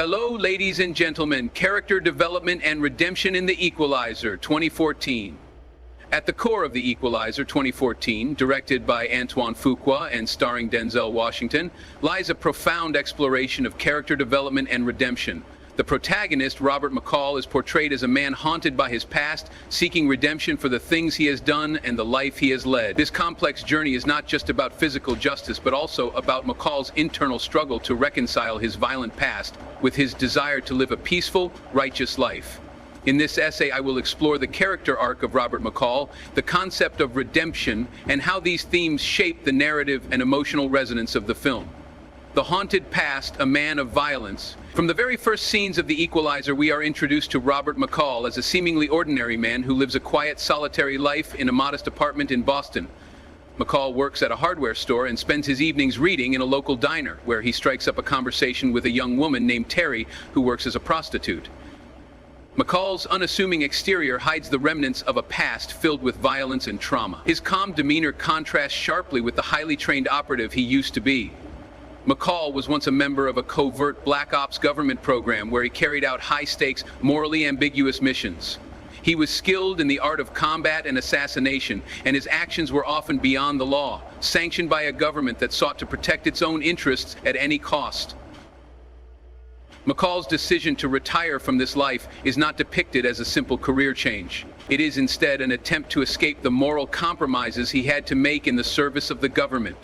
Hello, ladies and gentlemen. Character development and redemption in The Equalizer 2014. At the core of The Equalizer 2014, directed by Antoine Fuqua and starring Denzel Washington, lies a profound exploration of character development and redemption. The protagonist, Robert McCall, is portrayed as a man haunted by his past, seeking redemption for the things he has done and the life he has led. This complex journey is not just about physical justice, but also about McCall's internal struggle to reconcile his violent past with his desire to live a peaceful, righteous life. In this essay, I will explore the character arc of Robert McCall, the concept of redemption, and how these themes shape the narrative and emotional resonance of the film. The haunted past, a man of violence. From the very first scenes of The Equalizer, we are introduced to Robert McCall as a seemingly ordinary man who lives a quiet, solitary life in a modest apartment in Boston. McCall works at a hardware store and spends his evenings reading in a local diner, where he strikes up a conversation with a young woman named Terry, who works as a prostitute. McCall's unassuming exterior hides the remnants of a past filled with violence and trauma. His calm demeanor contrasts sharply with the highly trained operative he used to be. McCall was once a member of a covert black ops government program where he carried out high-stakes, morally ambiguous missions. He was skilled in the art of combat and assassination, and his actions were often beyond the law, sanctioned by a government that sought to protect its own interests at any cost. McCall's decision to retire from this life is not depicted as a simple career change. It is instead an attempt to escape the moral compromises he had to make in the service of the government.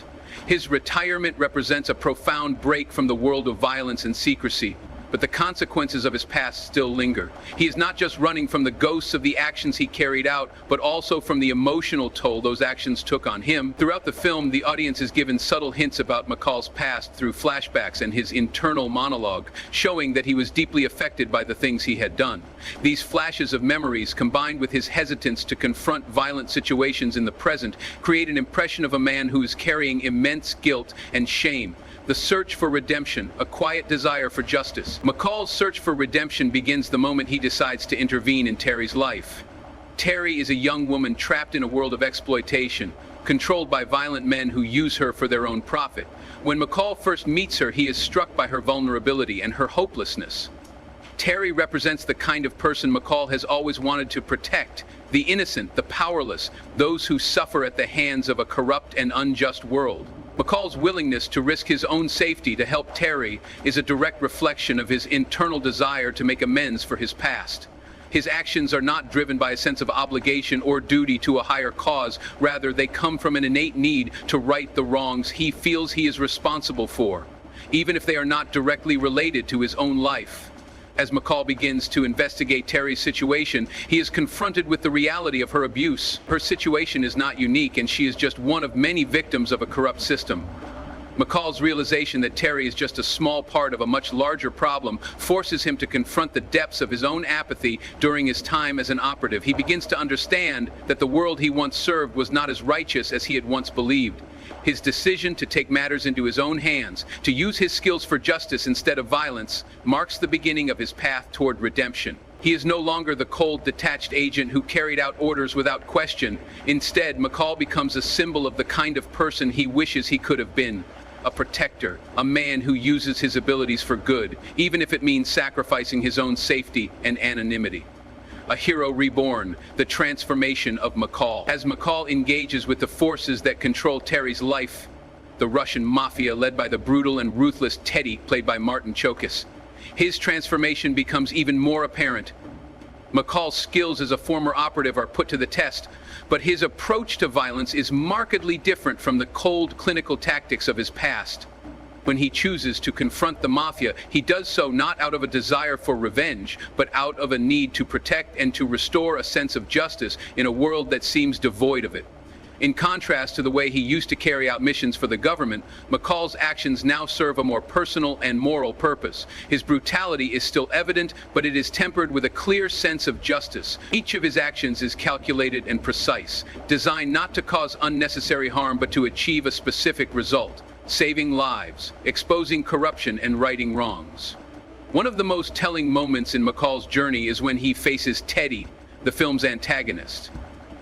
His retirement represents a profound break from the world of violence and secrecy, but the consequences of his past still linger. He is not just running from the ghosts of the actions he carried out, but also from the emotional toll those actions took on him. Throughout the film, the audience is given subtle hints about McCall's past through flashbacks and his internal monologue, showing that he was deeply affected by the things he had done. These flashes of memories, combined with his hesitance to confront violent situations in the present, create an impression of a man who is carrying immense guilt and shame. The search for redemption, a quiet desire for justice. McCall's search for redemption begins the moment he decides to intervene in Terry's life. Terry is a young woman trapped in a world of exploitation, controlled by violent men who use her for their own profit. When McCall first meets her, he is struck by her vulnerability and her hopelessness. Terry represents the kind of person McCall has always wanted to protect: the innocent, the powerless, those who suffer at the hands of a corrupt and unjust world. McCall's willingness to risk his own safety to help Terry is a direct reflection of his internal desire to make amends for his past. His actions are not driven by a sense of obligation or duty to a higher cause. Rather, they come from an innate need to right the wrongs he feels he is responsible for, even if they are not directly related to his own life. As McCall begins to investigate Terry's situation, he is confronted with the reality of her abuse. Her situation is not unique, and she is just one of many victims of a corrupt system. McCall's realization that Terry is just a small part of a much larger problem forces him to confront the depths of his own apathy during his time as an operative. He begins to understand that the world he once served was not as righteous as he had once believed. His decision to take matters into his own hands, to use his skills for justice instead of violence, marks the beginning of his path toward redemption. He is no longer the cold, detached agent who carried out orders without question. Instead, McCall becomes a symbol of the kind of person he wishes he could have been. A protector, a man who uses his abilities for good, even if it means sacrificing his own safety and anonymity. A hero reborn, the transformation of McCall. As McCall engages with the forces that control Terry's life, the Russian mafia led by the brutal and ruthless Teddy, played by Martin Chokas, his transformation becomes even more apparent. McCall's skills as a former operative are put to the test, but his approach to violence is markedly different from the cold, clinical tactics of his past. When he chooses to confront the mafia, he does so not out of a desire for revenge, but out of a need to protect and to restore a sense of justice in a world that seems devoid of it. In contrast to the way he used to carry out missions for the government, McCall's actions now serve a more personal and moral purpose. His brutality is still evident, but it is tempered with a clear sense of justice. Each of his actions is calculated and precise, designed not to cause unnecessary harm, but to achieve a specific result: saving lives, exposing corruption, and righting wrongs. One of the most telling moments in McCall's journey is when he faces Teddy, the film's antagonist.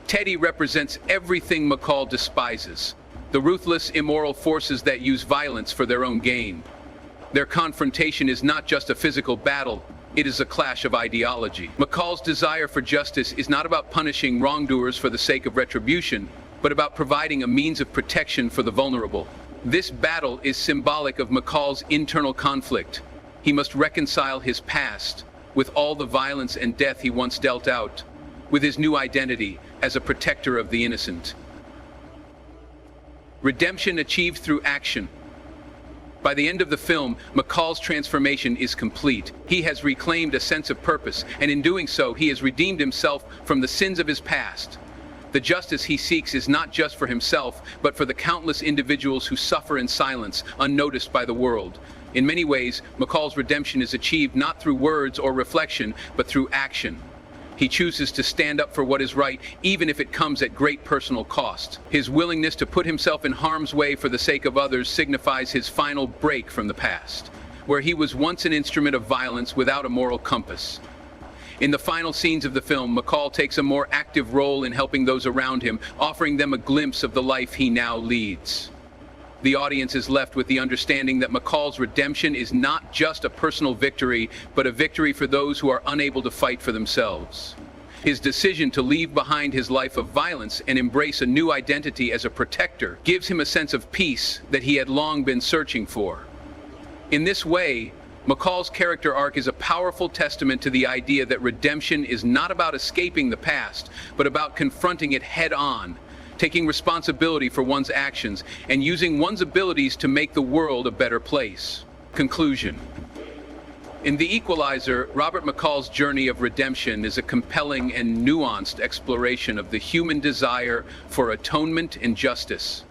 Teddy represents everything McCall despises: the ruthless, immoral forces that use violence for their own gain. Their confrontation is not just a physical battle, it is a clash of ideology. McCall's desire for justice is not about punishing wrongdoers for the sake of retribution, but about providing a means of protection for the vulnerable. This battle is symbolic of McCall's internal conflict. He must reconcile his past with all the violence and death he once dealt out, with his new identity as a protector of the innocent. Redemption achieved through action. By the end of the film, McCall's transformation is complete. He has reclaimed a sense of purpose, and in doing so, he has redeemed himself from the sins of his past. The justice he seeks is not just for himself, but for the countless individuals who suffer in silence, unnoticed by the world. In many ways, McCall's redemption is achieved not through words or reflection, but through action. He chooses to stand up for what is right, even if it comes at great personal cost. His willingness to put himself in harm's way for the sake of others signifies his final break from the past, where he was once an instrument of violence without a moral compass. In the final scenes of the film, McCall takes a more active role in helping those around him, offering them a glimpse of the life he now leads. The audience is left with the understanding that McCall's redemption is not just a personal victory, but a victory for those who are unable to fight for themselves. His decision to leave behind his life of violence and embrace a new identity as a protector gives him a sense of peace that he had long been searching for. In this way, McCall's character arc is a powerful testament to the idea that redemption is not about escaping the past, but about confronting it head-on, taking responsibility for one's actions, and using one's abilities to make the world a better place. Conclusion. In The Equalizer, Robert McCall's journey of redemption is a compelling and nuanced exploration of the human desire for atonement and justice.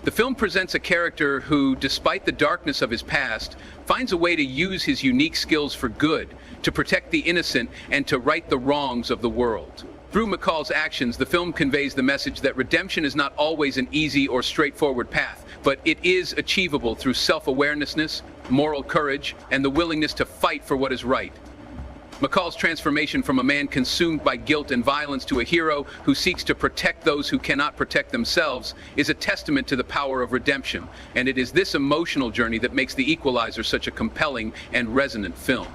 The film presents a character who, despite the darkness of his past, finds a way to use his unique skills for good, to protect the innocent, and to right the wrongs of the world. Through McCall's actions, the film conveys the message that redemption is not always an easy or straightforward path, but it is achievable through self-awareness, moral courage, and the willingness to fight for what is right. McCall's transformation from a man consumed by guilt and violence to a hero who seeks to protect those who cannot protect themselves is a testament to the power of redemption, and it is this emotional journey that makes The Equalizer such a compelling and resonant film.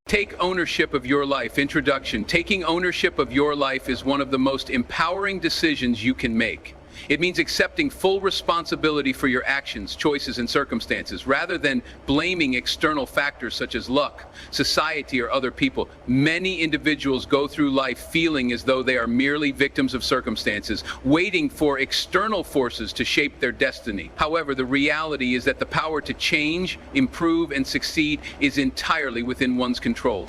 Take ownership of your life. Introduction. Taking ownership of your life is one of the most empowering decisions you can make. It means accepting full responsibility for your actions, choices, and circumstances, rather than blaming external factors such as luck, society, or other people. Many individuals go through life feeling as though they are merely victims of circumstances, waiting for external forces to shape their destiny. However, the reality is that the power to change, improve, and succeed is entirely within one's control.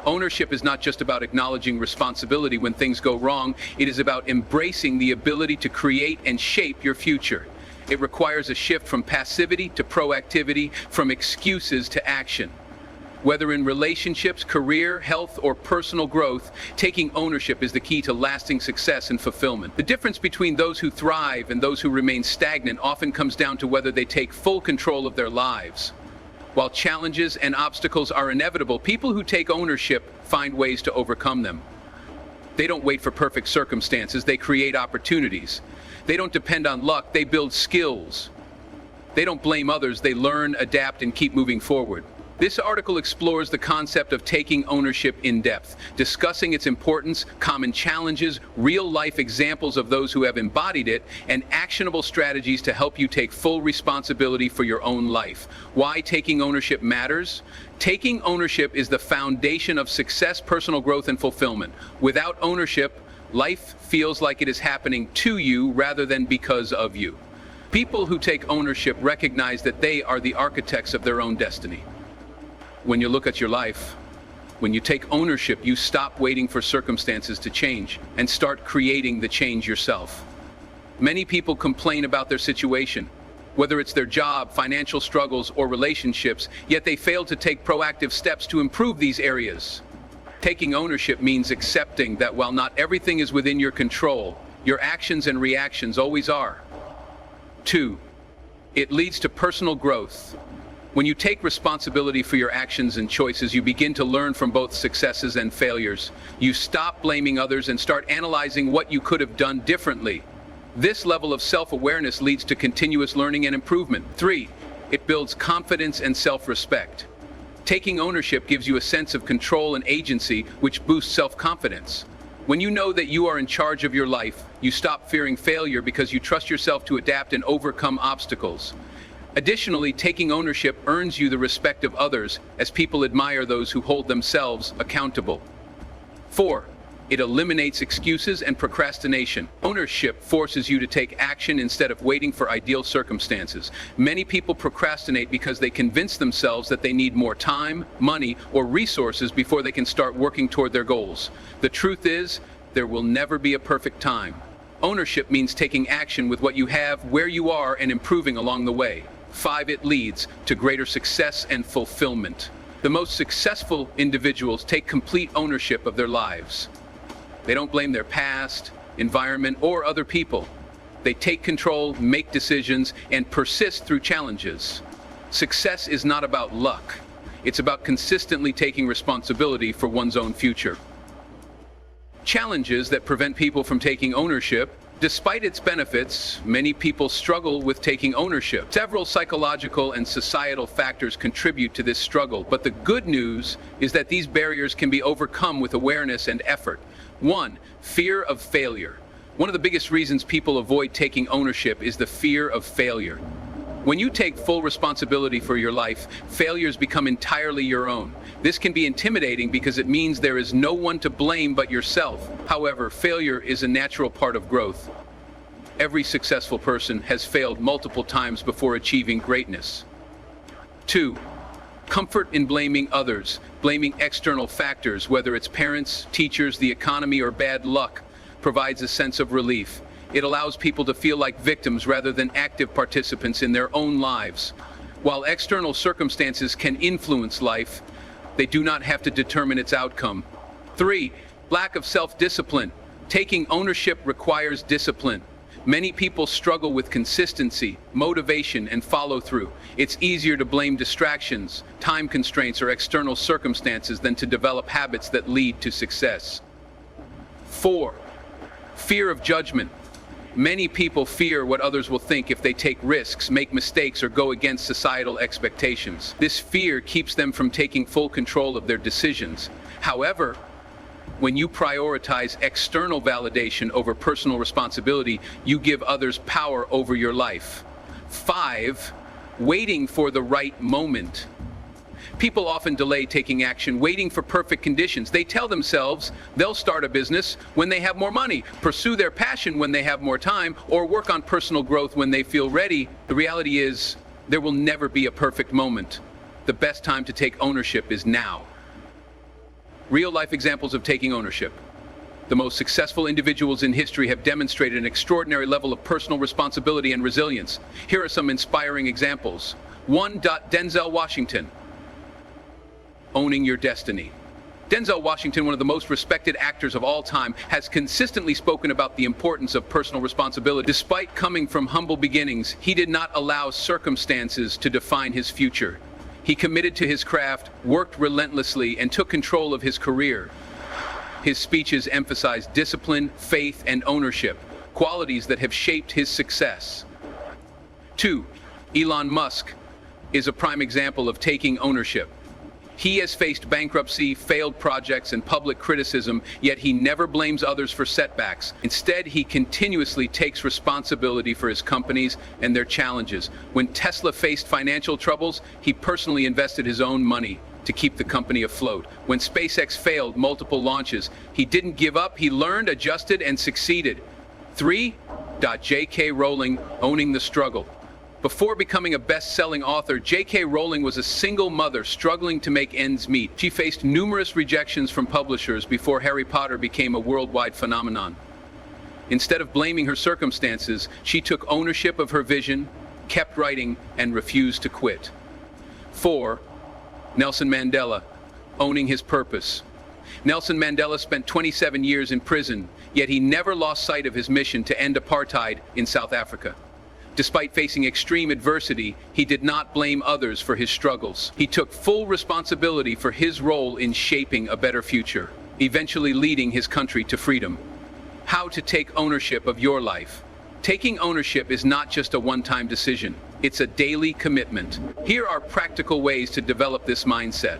Ownership is not just about acknowledging responsibility when things go wrong, it is about embracing the ability to create and shape your future. It requires a shift from passivity to proactivity, from excuses to action. Whether in relationships, career, health, or personal growth, taking ownership is the key to lasting success and fulfillment. The difference between those who thrive and those who remain stagnant often comes down to whether they take full control of their lives. While challenges and obstacles are inevitable, people who take ownership find ways to overcome them. They don't wait for perfect circumstances, they create opportunities. They don't depend on luck, they build skills. They don't blame others, they learn, adapt, and keep moving forward. This article explores the concept of taking ownership in depth, discussing its importance, common challenges, real-life examples of those who have embodied it, and actionable strategies to help you take full responsibility for your own life. Why taking ownership matters? Taking ownership is the foundation of success, personal growth, and fulfillment. Without ownership, life feels like it is happening to you rather than because of you. People who take ownership recognize that they are the architects of their own destiny. When you look at your life, when you take ownership, you stop waiting for circumstances to change and start creating the change yourself. Many people complain about their situation, whether it's their job, financial struggles, or relationships, yet they fail to take proactive steps to improve these areas. Taking ownership means accepting that while not everything is within your control, your actions and reactions always are. 2. It leads to personal growth. When you take responsibility for your actions and choices, you begin to learn from both successes and failures. You stop blaming others and start analyzing what you could have done differently. This level of self-awareness leads to continuous learning and improvement. 3. It builds confidence and self-respect. Taking ownership gives you a sense of control and agency, which boosts self-confidence. When you know that you are in charge of your life, you stop fearing failure because you trust yourself to adapt and overcome obstacles. Additionally, taking ownership earns you the respect of others, as people admire those who hold themselves accountable. 4. It eliminates excuses and procrastination. Ownership forces you to take action instead of waiting for ideal circumstances. Many people procrastinate because they convince themselves that they need more time, money, or resources before they can start working toward their goals. The truth is, there will never be a perfect time. Ownership means taking action with what you have, where you are, and improving along the way. 5. It leads to greater success and fulfillment. The most successful individuals take complete ownership of their lives. They don't blame their past, environment, or other people. They take control, make decisions, and persist through challenges. Success is not about luck. It's about consistently taking responsibility for one's own future. Challenges that prevent people from taking ownership. Despite its benefits, many people struggle with taking ownership. Several psychological and societal factors contribute to this struggle, but the good news is that these barriers can be overcome with awareness and effort. 1. Fear of failure. One of the biggest reasons people avoid taking ownership is the fear of failure. When you take full responsibility for your life, failures become entirely your own. This can be intimidating because it means there is no one to blame but yourself. However, failure is a natural part of growth. Every successful person has failed multiple times before achieving greatness. 2. Comfort in blaming others. Blaming external factors, whether it's parents, teachers, the economy, or bad luck, provides a sense of relief. It allows people to feel like victims rather than active participants in their own lives. While external circumstances can influence life, they do not have to determine its outcome. 3. Lack of self-discipline. Taking ownership requires discipline. Many people struggle with consistency, motivation, and follow-through. It's easier to blame distractions, time constraints, or external circumstances than to develop habits that lead to success. 4. Fear of judgment. Many people fear what others will think if they take risks, make mistakes, or go against societal expectations. This fear keeps them from taking full control of their decisions. However, when you prioritize external validation over personal responsibility, you give others power over your life. 5. Waiting for the right moment. People often delay taking action, waiting for perfect conditions. They tell themselves they'll start a business when they have more money, pursue their passion when they have more time, or work on personal growth when they feel ready. The reality is, there will never be a perfect moment. The best time to take ownership is now. Real-life examples of taking ownership. The most successful individuals in history have demonstrated an extraordinary level of personal responsibility and resilience. Here are some inspiring examples. 1. Denzel Washington. Owning your destiny. Denzel Washington, one of the most respected actors of all time, has consistently spoken about the importance of personal responsibility. Despite coming from humble beginnings, he did not allow circumstances to define his future. He committed to his craft, worked relentlessly, and took control of his career. His speeches emphasized discipline, faith, and ownership, qualities that have shaped his success. 2. Elon Musk is a prime example of taking ownership. He has faced bankruptcy, failed projects, and public criticism, yet he never blames others for setbacks. Instead, he continuously takes responsibility for his companies and their challenges. When Tesla faced financial troubles, he personally invested his own money to keep the company afloat. When SpaceX failed multiple launches, he didn't give up, he learned, adjusted, and succeeded. 3. J.K. Rowling, owning the struggle. Before becoming a best-selling author, J.K. Rowling was a single mother struggling to make ends meet. She faced numerous rejections from publishers before Harry Potter became a worldwide phenomenon. Instead of blaming her circumstances, she took ownership of her vision, kept writing, and refused to quit. 4. Nelson Mandela, owning his purpose. Nelson Mandela spent 27 years in prison, yet he never lost sight of his mission to end apartheid in South Africa. Despite facing extreme adversity, he did not blame others for his struggles. He took full responsibility for his role in shaping a better future, eventually leading his country to freedom. How to take ownership of your life. Taking ownership is not just a one-time decision. It's a daily commitment. Here are practical ways to develop this mindset.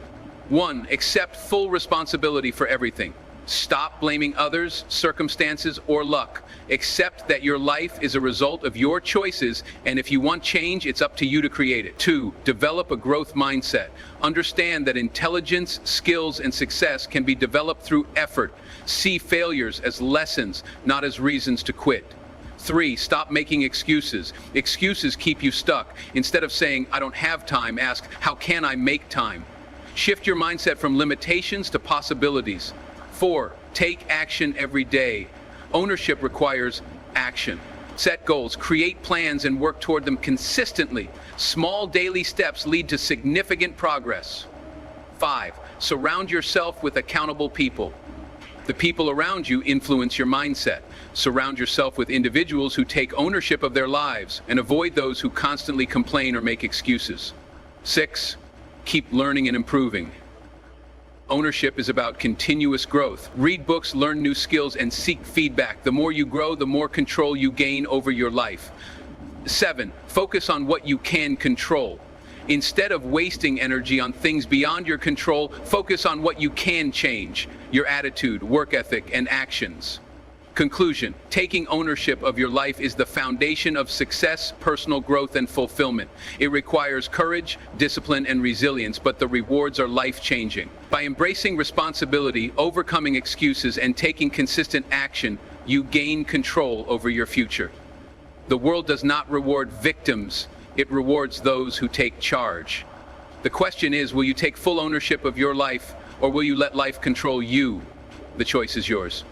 1. Accept full responsibility for everything. Stop blaming others, circumstances, or luck. Accept that your life is a result of your choices, and if you want change, it's up to you to create it. 2. Develop a growth mindset. Understand that intelligence, skills, and success can be developed through effort. See failures as lessons, not as reasons to quit. 3. Stop making excuses. Excuses keep you stuck. Instead of saying, "I don't have time," ask, "How can I make time?" Shift your mindset from limitations to possibilities. 4. Take action every day. Ownership requires action. Set goals, create plans, and work toward them consistently. Small daily steps lead to significant progress. 5. Surround yourself with accountable people. The people around you influence your mindset. Surround yourself with individuals who take ownership of their lives, and avoid those who constantly complain or make excuses. 6. Keep learning and improving. Ownership is about continuous growth. Read books, learn new skills, and seek feedback. The more you grow, the more control you gain over your life. 7. Focus on what you can control. Instead of wasting energy on things beyond your control, focus on what you can change: your attitude, work ethic, and actions. Conclusion: taking ownership of your life is the foundation of success, personal growth, and fulfillment. It requires courage, discipline, and resilience, but the rewards are life-changing. By embracing responsibility, overcoming excuses, and taking consistent action, you gain control over your future. The world does not reward victims, it rewards those who take charge. The question is, will you take full ownership of your life, or will you let life control you? The choice is yours.